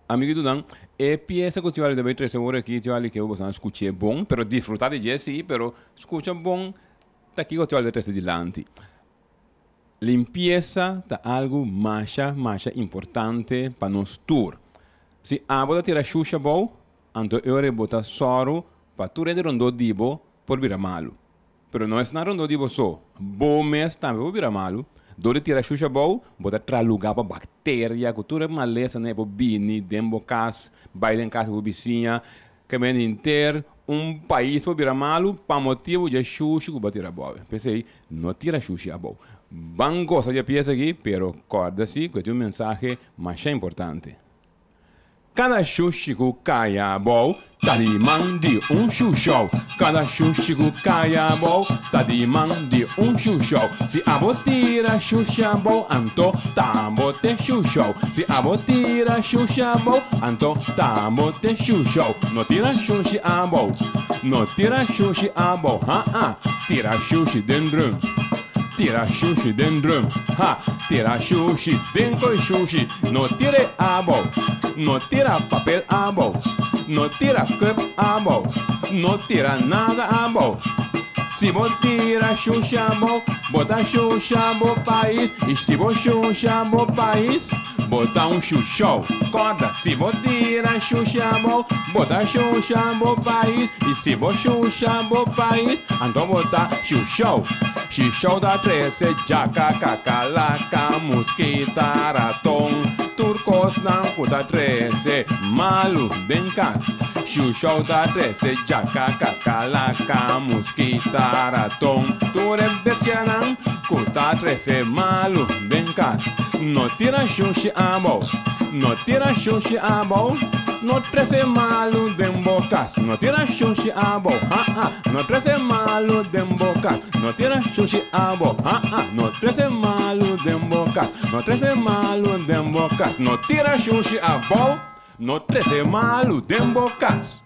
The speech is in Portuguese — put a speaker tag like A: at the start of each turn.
A: amigo do Dan, e piensa que tu deve ter seguro aqui, tu ali que eu gosto escutar bom, pero disfrutar de jazz sim, pero escuta bom, tá aqui que tu ali ter dilante. Limpieza é algo mais importante para nós tour. Se a bota tira xuxa bom, então eu bota soro para tu render rondo dibo por virar malo. Pero não é na rondo dibo só. Bom mês também por virar malo. Dole tira xuxa bom, bota tra lugar para bactéria, cultura maleza né, por bini, dembo cas, baile em casa por vizinha, que vem inteiro país por virar malo, para motivo de xuxa que bota tira bom. Pensei, não tira xuxa bom. Van gosta de pieza aqui, pero acorda-se que tem mensagem mais importante. Cada xuxi que caia bom, tá de mande xuxão. Cada xuxi que caia bom, tá de mande xuxão. Se a botira xuxa bom, então tá bote xuxão. Se a botira xuxa bom, então tá bote xuxão. Não tira xuxi a bom, não tira xuxi a bom, tira xuxi dentro. Tira xuxi dentro, tira xuxi dentro xuxi, não tira a bom, não tira papel a bom, não tira crepe a bom, não tira nada a bom. Se você tira xuxa bom, bota xuxa bom país, e se você xuxa bom país, bota xuxão. Corda, se você tira xuxa bom, bota xuxa bom país, e se você xuxa bom país, então bota xuxão. Xuxão da 13, jaca, cacalaca, mosquita, ratão, turcos não puta 13, malo, bem cas. Xuxão da 13, jaca, cacalaca, mosquita, ratão, turebetianão, puta 13, malo, bem cas. Não tira xuxi a bom, não tira xuxi a bom, não 13 malo, bem bocas. Não tira xuxi a bom, não 13 malo, bem bocas. Não tira xuxi a bom, não 13 malo, bem bocas. Não 13 malo, bem bocas. Não tira xuxi a bom, não 13 malo, bem bocas.